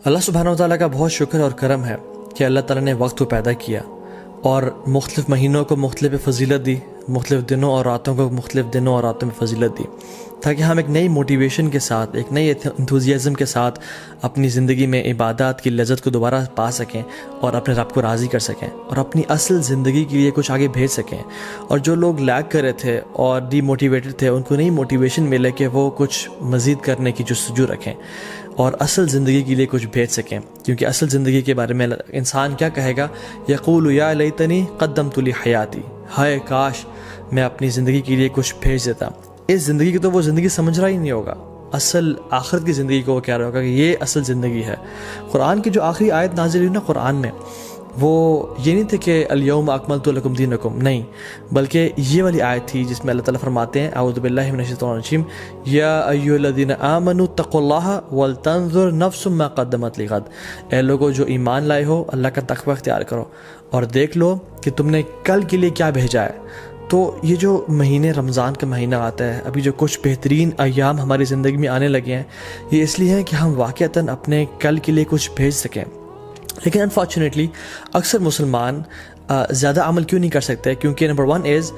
اللہ سبحانہ و تعالیٰ کا بہت شکر اور کرم ہے کہ اللہ تعالیٰ نے وقت کو پیدا کیا اور مختلف مہینوں کو مختلف فضیلت دی، مختلف دنوں اور راتوں کو مختلف دنوں اور راتوں میں فضیلت دی، تاکہ ہم ایک نئی موٹیویشن کے ساتھ، ایک نئی انتھوزیازم کے ساتھ اپنی زندگی میں عبادات کی لذت کو دوبارہ پا سکیں اور اپنے رب کو راضی کر سکیں اور اپنی اصل زندگی کے لیے کچھ آگے بھیج سکیں۔ اور جو لوگ لیگ کر رہے تھے اور ڈی موٹیویٹڈ تھے، ان کو نئی موٹیویشن ملے کہ وہ کچھ مزید کرنے کی جستجو رکھیں اور اصل زندگی کے لیے کچھ بھیج سکیں، کیونکہ اصل زندگی کے بارے میں انسان کیا کہے گا؟ یقول یا لیتنی قدمت لی حیاتی، ہائے کاش میں اپنی زندگی کے لیے کچھ بھیج دیتا۔ اس زندگی کی تو وہ زندگی سمجھ رہا ہی نہیں ہوگا، اصل آخرت کی زندگی کو وہ کہہ رہا ہوگا کہ یہ اصل زندگی ہے۔ قرآن کی جو آخری آیت نازل ہوئی نا قرآن میں، وہ یہ نہیں تھے کہ الیوم اکملت لکم دینکم، نہیں، بلکہ یہ والی آیت تھی جس میں اللہ تعالیٰ فرماتے ہیں اعوذ باللہ من الشیطان الرجیم یا ایھا الذین آمنوا اتقوا اللہ ولتنظر نفس ما قدمت لغد، اے لوگوں جو ایمان لائے ہو اللہ کا تقوی اختیار کرو اور دیکھ لو کہ تم نے کل کے لیے کیا بھیجا ہے۔ تو یہ جو مہینے رمضان کا مہینہ آتا ہے، ابھی جو کچھ بہترین ایام ہماری زندگی میں آنے لگے ہیں، یہ اس لیے ہے کہ ہم واقعتاً اپنے کل کے لیے کچھ بھیج سکیں۔ لیکن انفارچونیٹلی اکثر مسلمان زیادہ عمل کیوں نہیں کر سکتے؟ کیونکہ نمبر 1 از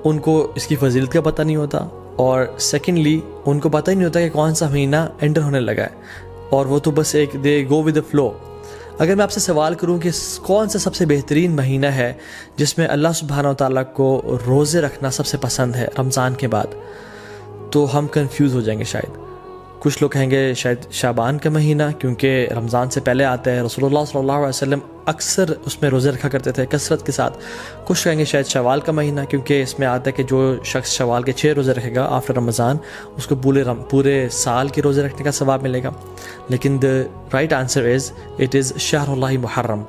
ان کو اس کی فضیلت کا پتہ نہیں ہوتا، اور سیکنڈلی ان کو پتہ ہی نہیں ہوتا کہ کون سا مہینہ انٹر ہونے لگا ہے، اور وہ تو بس ایک دے گو ود دا فلو۔ اگر میں آپ سے سوال کروں کہ کون سا سب سے بہترین مہینہ ہے جس میں اللہ سبحانہ و تعالیٰ کو روزے رکھنا سب سے پسند ہے رمضان کے بعد، تو ہم کنفیوز ہو جائیں گے شاید۔ کچھ لوگ کہیں گے شاید شعبان کا مہینہ، کیونکہ رمضان سے پہلے آتا ہے، رسول اللہ صلی اللہ علیہ وسلم اکثر اس میں روزے رکھا کرتے تھے کثرت کے ساتھ۔ کچھ کہیں گے شاید شوال کا مہینہ، کیونکہ اس میں آتا ہے کہ جو شخص شوال کے 6 روزے رکھے گا آفٹر رمضان، اس کو پورے سال کے روزے رکھنے کا ثواب ملے گا۔ لیکن the right answer is it is شہر اللہ محرم،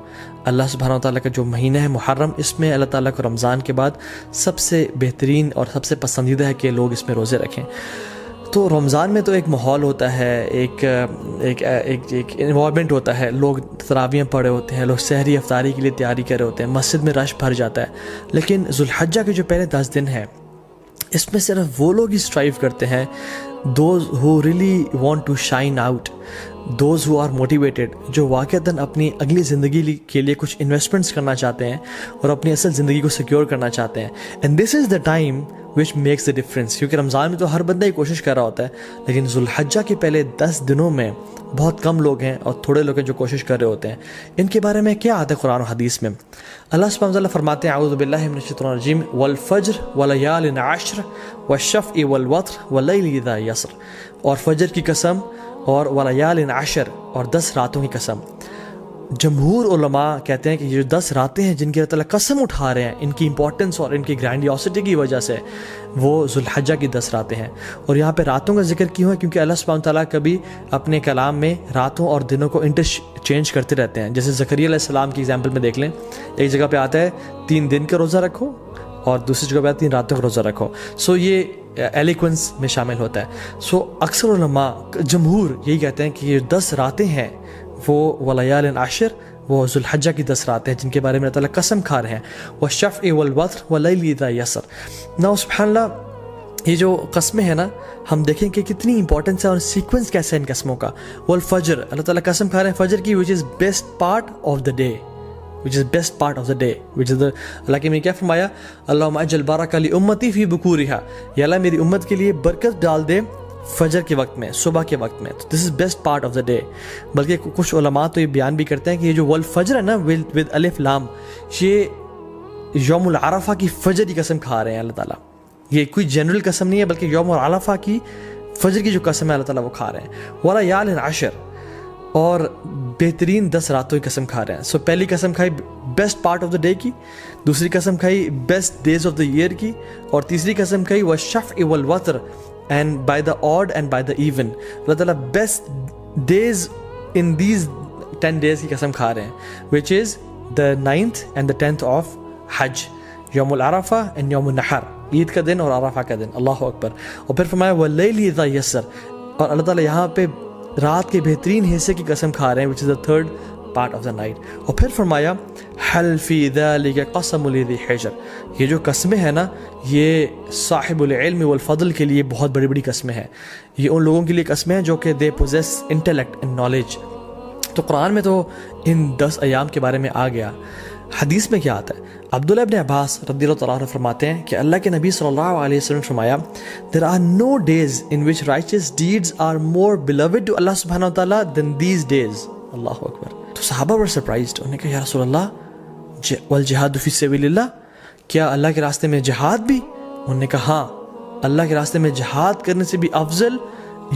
اللہ سبحانہ و تعالیٰ کا جو مہینہ ہے محرم، اس میں اللہ تعالیٰ کو رمضان کے بعد سب سے بہترین اور سب سے پسندیدہ ہے کہ لوگ اس میں روزے رکھیں۔ تو رمضان میں تو ایک ماحول ہوتا ہے، ایک انوائرمنٹ ہوتا ہے، لوگ تراویحیں پڑھے ہوتے ہیں، لوگ سحری افطاری کے لیے تیاری کر رہے ہوتے ہیں، مسجد میں رش بھر جاتا ہے۔ لیکن ذوالحجہ کے جو پہلے 10 دن ہیں، اس میں صرف وہ لوگ ہی اسٹرائیو کرتے ہیں، those who really want to shine out, those who are motivated, جو واقعتاً اپنی اگلی زندگی کے لیے کچھ انویسٹمنٹس کرنا چاہتے ہیں اور اپنی اصل زندگی کو سیکیور کرنا چاہتے ہیں۔ And this is the time which makes the difference, کیونکہ رمضان میں تو ہر بندہ ہی کوشش کر رہا ہوتا ہے، لیکن ذوالحجہ کے پہلے 10 دنوں میں بہت کم لوگ ہیں اور تھوڑے لوگ ہیں جو کوشش کر رہے ہوتے ہیں۔ ان کے بارے میں کیا آتا ہے قرآن و حدیث میں؟ اللہ سبحانہ وتعالی فرماتے ہیں اعوذ باللہ من الشیطان الرجیم والفجر ولیال عشر والشفع والوتر واللیل اذا یسر، اور فجر کی قسم اور ولیال عشر، اور 10 راتوں کی قسم۔ جمہور علماء کہتے ہیں کہ یہ جو 10 راتیں ہیں جن کی اللہ تعالیٰ قسم اٹھا رہے ہیں، ان کی امپورٹنس اور ان کی گرینڈیوسٹی کی وجہ سے، وہ ذوالحجہ کی 10 راتیں ہیں۔ اور یہاں پہ راتوں کا ذکر کیوں ہے؟ کیونکہ اللہ سبحانہ تعالیٰ کبھی اپنے کلام میں راتوں اور دنوں کو انٹرچینج کرتے رہتے ہیں۔ جیسے زکریا علیہ السلام کی ایگزامپل میں دیکھ لیں، ایک جگہ پہ آتا ہے 3 دن کا روزہ رکھو اور دوسری جگہ پہ 3 راتوں کا روزہ رکھو۔ سو یہ ایلیکوینس میں شامل ہوتا ہے۔ سو اکثر علماء جمہور یہی کہتے ہیں کہ یہ 10 راتیں ہیں وہ ولیال عشر، وہ ذوالحجہ کی 10 راتیں ہیں جن کے بارے میں اللہ تعالیٰ قسم کھا رہے ہیں، والشفع والوتر واللیل اذا یسر۔ نا سبحان اللہ، یہ جو قسمیں ہیں نا، ہم دیکھیں کہ کتنی امپورٹنس ہے اور سیکوینس کیسے ہے ان قسموں کا۔ والفجر، اللہ تعالیٰ قسم کھا رہے ہیں فجر کی، which is best part of the day، اللہ کے میں کیا فرمایا؟ اللہم اجعل بارک لامتی فی بکورہا، یا اللہ میری امت کے لیے برکت ڈال دے فجر کے وقت میں، صبح کے وقت میں۔ This is best part of the day. بلکہ کچھ علماء تو یہ بیان بھی کرتے ہیں کہ یہ جو والفجر ہے نا ود الف لام، یہ یوم العرفہ کی فجر کی قسم کھا رہے ہیں اللہ تعالیٰ۔ یہ کوئی جنرل قسم نہیں ہے، بلکہ یوم العرفہ کی فجر کی جو قسم ہے اللہ تعالیٰ وہ کھا رہے ہیں۔ ولیال عشر، اور بہترین 10 راتوں کی قسم کھا رہے ہیں۔ سو پہلی قسم کھائی best part of the day کی، دوسری قسم کھائی best days of the year کی، اور تیسری قسم کھائی والشفع والوتر and by the odd and by the even۔ اللہ تعالیٰ best days in these 10 days کی قسم کھا رہے ہیں، which is the 9th and the 10th of حج، یوم العرفہ and یوم النحر، عید کا دن اور عرفہ کا دن۔ اللہ اکبر۔ اور پھر فرمایا واللیل اذا یسر، اور اللہ تعالیٰ یہاں پہ رات کے بہترین حصے کی قسم کھا رہے ہیں، which is the 3rd part of the night۔ اور پھر فرمایا حل فی ذلک قسم لذی حجر، یہ جو قسمیں ہیں نا، یہ صاحب العلم والفضل کے لیے بہت بڑی بڑی قسمیں ہیں۔ یہ ان لوگوں کے لیے قسمیں ہیں جو کہ they possess intellect and knowledge, تو قرآن میں تو ان 10 ایام کے بارے میں آ گیا. حدیث میں کیا آتا ہے؟ عبداللہ ابن عباس رضی اللہ تعالیٰ عنہ فرماتے ہیں کہ اللہ کے نبی صلی اللہ علیہ وسلم فرمایا there are no days in which righteous deeds are more beloved to Allah subhanahu wa ta'ala than these days. اللہ اکبر. تو صحابہ were surprised. انہوں نے کہا یا رسول اللہ والجہاد فی سبیل اللہ، کیا اللہ کے راستے میں جہاد بھی؟ انہوں نے کہا ہاں، اللہ کے راستے میں جہاد کرنے سے بھی افضل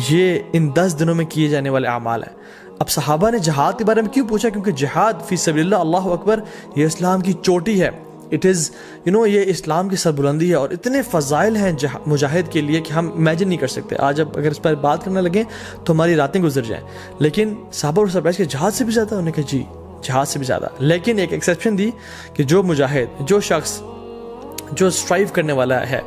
یہ ان 10 دنوں میں کیے جانے والے اعمال ہیں. اب صحابہ نے جہاد کے بارے میں کیوں پوچھا؟ کیونکہ جہاد فی سبیل اللہ، اللہ اکبر، یہ اسلام کی چوٹی ہے. اٹ از یہ اسلام کی سربلندی ہے، اور اتنے فضائل ہیں مجاہد کے لیے کہ ہم امیجن نہیں کر سکتے. آج اب اگر اس پر بات کرنے لگیں تو ہماری راتیں گزر جائیں. لیکن صحابہ اور سرپرائز کہ جہاد سے بھی زیادہ؟ انہوں نے کہا جی جہاد سے بھی زیادہ. لیکن ایک ایکسیپشن دی کہ جو مجاہد، جو شخص جو اسٹرائیو کرنے والا ہے،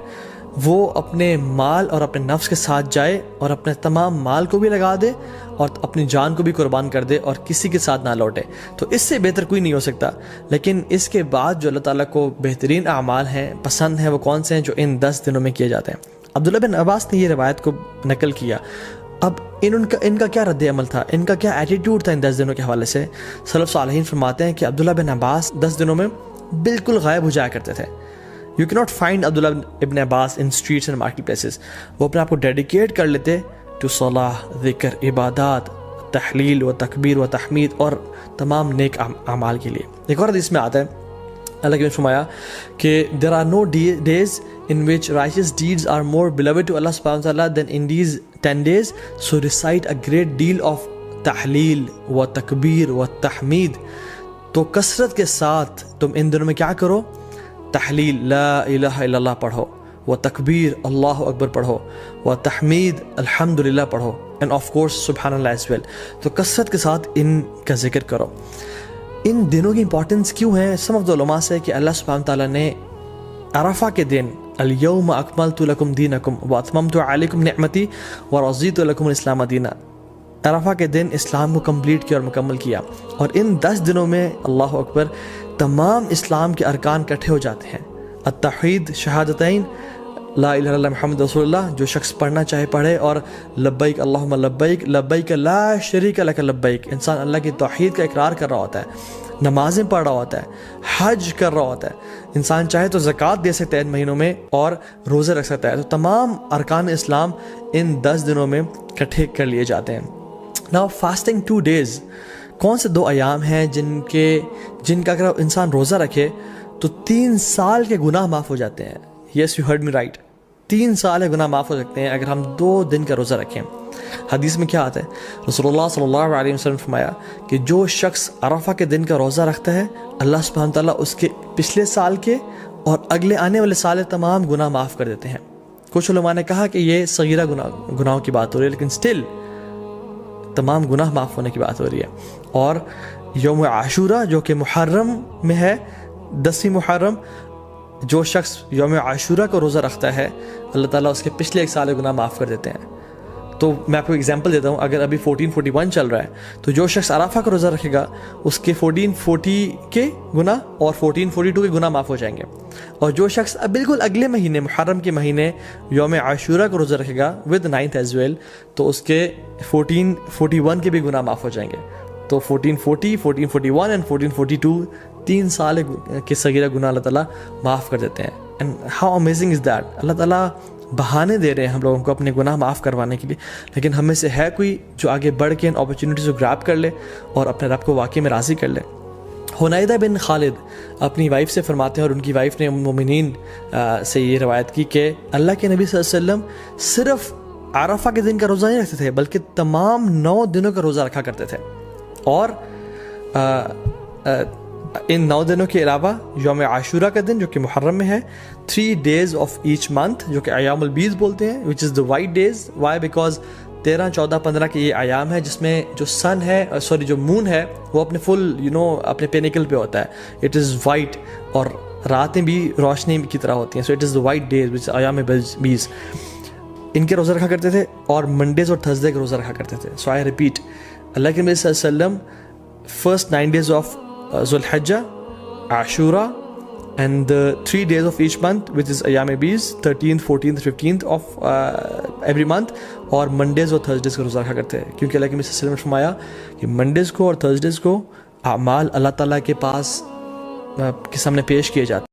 وہ اپنے مال اور اپنے نفس کے ساتھ جائے اور اپنے تمام مال کو بھی لگا دے اور اپنی جان کو بھی قربان کر دے اور کسی کے ساتھ نہ لوٹے، تو اس سے بہتر کوئی نہیں ہو سکتا. لیکن اس کے بعد جو اللہ تعالیٰ کو بہترین اعمال ہیں، پسند ہیں، وہ کون سے ہیں؟ جو ان 10 دنوں میں کیے جاتے ہیں. عبداللہ بن عباس نے یہ روایت کو نقل کیا. اب ان کا کیا رد عمل تھا، ان کا کیا ایٹیٹیوڈ تھا ان 10 دنوں کے حوالے سے؟ سلف صالحین فرماتے ہیں کہ عبداللہ بن عباس 10 دنوں میں بالکل غائب ہو جایا کرتے تھے. You cannot find عبداللہ ابن عباس in streets and market places. وہ اپنے آپ کو ڈیڈیکیٹ کر لیتے to صلاح، ذکر، عبادات، تحلیل و تکبیر و تحمید اور تمام نیک اعمال کے لیے. ایک اور حدیث میں آتا ہے اللہ نے فرمایا کہ there are no days in which righteous deeds are more beloved to Allah subhanahu wa ta'ala than in these 10 days, so recite a great deal of تحلیل و تکبیر و تحمید. تو کثرت کے ساتھ تم ان دنوں میں کیا کرو؟ تحلیل لا الہ الا اللہ پڑھو، و تکبیر اللہ اکبر پڑھو، و تحمید الحمدللہ پڑھو، اینڈ آف کورس سبحان اللہ ایز ویل. تو کثرت کے ساتھ ان کا ذکر کرو. ان دنوں کی امپورٹنس کیوں ہے؟ سم آف دا علماء سے کہ اللہ سبحانہ تعالیٰ نے عرفہ کے دن الیوم اکملت لکم دینکم واتممت علیکم نعمتی ورضیت لکم الاسلام دینا، عرفہ کے دن اسلام کو کمپلیٹ کیا اور مکمل کیا. اور ان 10 دنوں میں اللہ اکبر تمام اسلام کے ارکان اکٹھے ہو جاتے ہیں. التوحید، شہادتین، لا الہ الا اللہ محمد رسول اللہ، جو شخص پڑھنا چاہے پڑھے، اور لبیک اللہم لبیک لبیک لا شریک لک لبیک. انسان اللہ کی توحید کا اقرار کر رہا ہوتا ہے، نمازیں پڑھ رہا ہوتا ہے، حج کر رہا ہوتا ہے. انسان چاہے تو زکوٰۃ دے سکتا ہے ان مہینوں میں اور روزے رکھ سکتا ہے. تو تمام ارکان اسلام ان 10 دنوں میں اکٹھے کر لیے جاتے ہیں. Now fasting 2 days، کون سے 2 ایام ہیں جن کا اگر انسان روزہ رکھے تو 3 سال کے گناہ معاف ہو جاتے ہیں. Yes you heard me right, 3 سال کے گناہ معاف ہو سکتے ہیں اگر ہم 2 دن کا روزہ رکھیں. حدیث میں کیا آتا ہے؟ رسول اللہ صلی اللہ علیہ وسلم فرمایا کہ جو شخص عرفہ کے دن کا روزہ رکھتا ہے، اللہ سبحانہ تعالیٰ اس کے پچھلے سال کے اور اگلے آنے والے سال تمام گناہ معاف کر دیتے ہیں. کچھ علماء نے کہا کہ یہ صغیرہ گناہوں کی بات ہو رہی ہے، لیکن سٹل تمام گناہ معاف ہونے کی بات ہو رہی ہے. اور یوم عاشورہ جو کہ محرم میں ہے، 10 محرم، جو شخص یوم عاشورہ کو روزہ رکھتا ہے اللہ تعالیٰ اس کے پچھلے 1 سال کے گناہ معاف کر دیتے ہیں. تو میں آپ کو ایگزامپل دیتا ہوں. اگر ابھی 1441 چل رہا ہے تو جو شخص عرفہ کا روزہ رکھے گا اس کے 1440 کے گناہ اور 1442 کے گناہ معاف ہو جائیں گے. اور جو شخص اب بالکل اگلے مہینے محرم کے مہینے یوم عاشورہ کو روزہ رکھے گا ود 9th ایز ویل، تو اس کے 1441 کے بھی گناہ معاف ہو جائیں گے. تو 1440، 1441 اینڈ 1442 3 سال کے صغیرہ گناہ اللہ تعالیٰ معاف کر دیتے ہیں. And how amazing is that. اللہ تعالیٰ بہانے دے رہے ہیں ہم لوگوں کو اپنے گناہ معاف کروانے کے لیے، لیکن ہم میں سے ہے کوئی جو آگے بڑھ کے ان اپرچونیٹیز کو گراب کر لے اور اپنے رب کو واقعی میں راضی کر لے. حنیدہ بن خالد اپنی وائف سے فرماتے ہیں، اور ان کی وائف نے مومنین سے یہ روایت کی کہ اللہ کے نبی صلی اللہ علیہ وسلم صرف عرفہ کے دن کا روزہ نہیں رکھتے تھے بلکہ تمام 9 دنوں کا روزہ رکھا کرتے تھے. اور ان 9 دنوں کے علاوہ یوم عاشورہ کا دن جو کہ محرم میں ہے، 3 days of each month جو کہ ایام البیض بولتے ہیں، which is the white days. why? because 13، 14، 15 کے یہ ایام ہے جس میں جو سن ہے جو مون ہے وہ اپنے فل اپنے پینیکل پہ ہوتا ہے. اٹ از وائٹ اور راتیں بھی روشنی کی طرح ہوتی ہیں. So it is the white days which ایام بیز. ان کے روزہ رکھا کرتے تھے اور منڈیز اور تھرسڈے کے روزہ رکھا کرتے تھے. سو آئی ریپیٹ، اللہ کے نبی صلی اللہ علیہ وسلم first 9 days of Dhul Hijjah, Ashura and the 3 days of each month, which is Ayam Bees, 13th, 14th, 15th of every month, اور منڈیز اور تھرسڈیز کا روزہ رکھا کرتے ہیں، کیونکہ اللہ کے نبی صلی اللہ علیہ وسلم نے فرمایا کہ منڈیز کو اور تھرسڈیز کو اعمال اللہ تعالیٰ کے پاس کے سامنے پیش کیے جاتے ہیں.